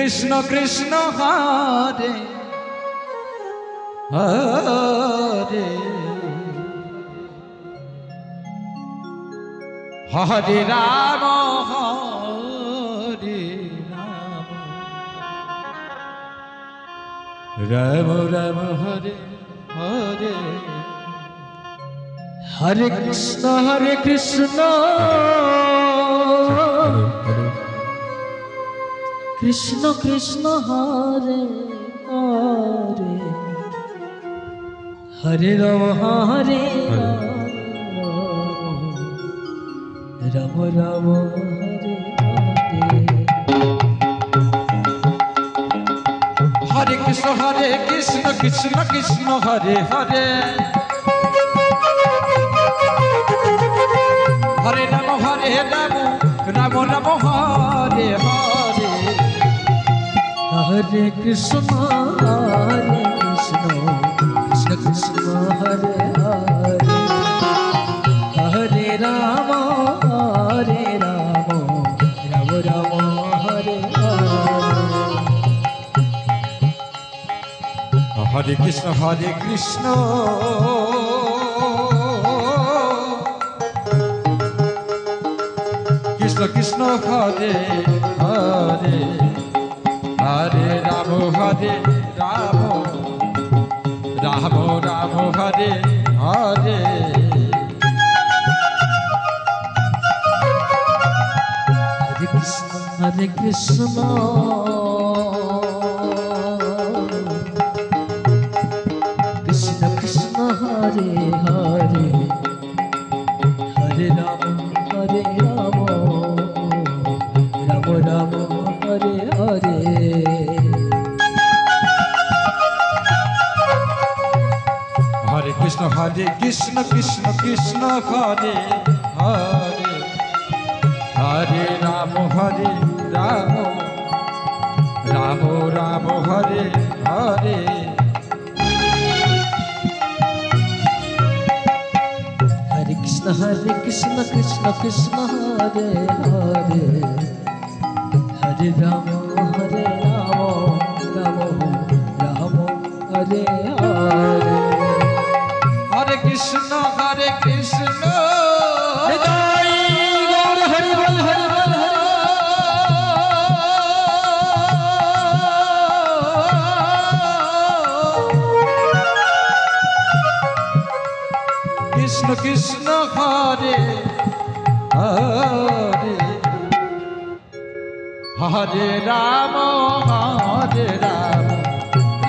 Krishna Krishna Hare Hare Hare Ram Hare Ram Ram Ram Hare Hare Hare Krishna Krishna Krishna Hare Hare Hare Ram Hare Ram Ram Hare Hare Hare Krishna Krishna Krishna Hare Hare Hare Ram Ram Ram Hare Hare Hare Krishna Krishna Krishna Hare Hare Hare Ram Ram Ram Hare Hare Hare Krishna Krishna Krishna Hare Hare Hare Ram Ram Ram Ram Hare Hare Hare Krishna Krishna Krishna Hare Hare Hare Ram Ram Ram Hare Hare Hare Krishna Krishna Krishna Hare Hare Hare Ram Ram Ram Ram Hare Hare Hare Krishna Krishna Krishna Hare Hare Hare Ram Ram Ram Hare Hare Hare Krishna Krishna Krishna Hare Hare Hare Ram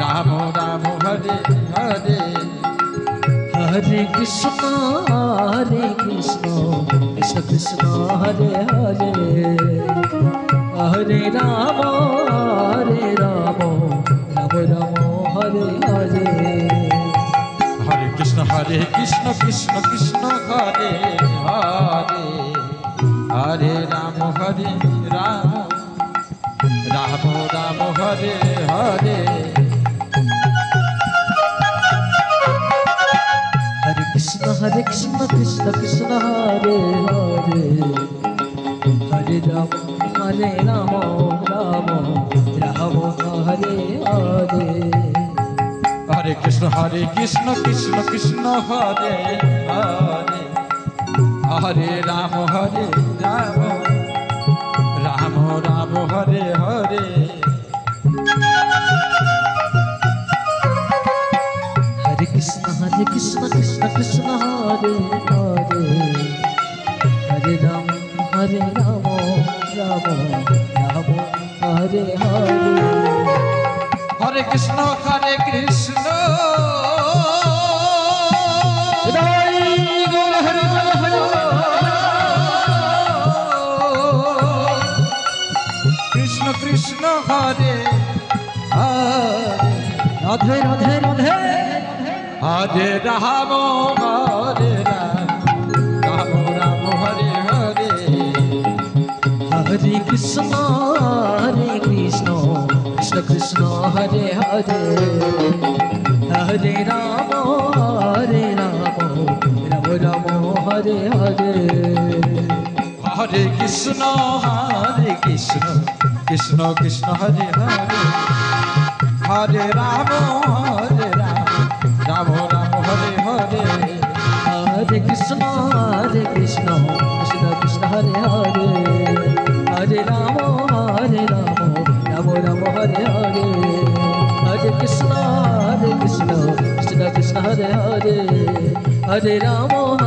Ram Ram Hare Hare Hare Krishna Krishna Krishna Hare Hare Hare Ram Ram Ram Hare Hare Hare Krishna Krishna Krishna Hare Hare Hare Ram Ram Ram Ram Hare Hare Hare Krishna Krishna Krishna Hare Hare Hare Ram Ram Ram Ram Hare Hare Hare Krishna Krishna Krishna Hare Hare Hare Ram Ram Ram Ram Hare Hare Hare Krishna Krishna Krishna Hare Hare Hare Ram Ram Ram Hare Hare Hare Krishna Krishna Krishna Krishna Hare Hare Radhe Radhe Radhe Hare Ram Ram Ram Hare Hare Hare Krishna Krishna Krishna Hare Hare Hare Ram Ram Ram Hare Hare Hare Krishna Krishna Krishna Hare Hare Hare Ram Ram Ram Hare Hare Hare Krishna Krishna Krishna Hare Hare Hare Ram Ram Ram Hare Hare Hare Krishna Krishna Krishna Krishna Hare Hare Hare Ram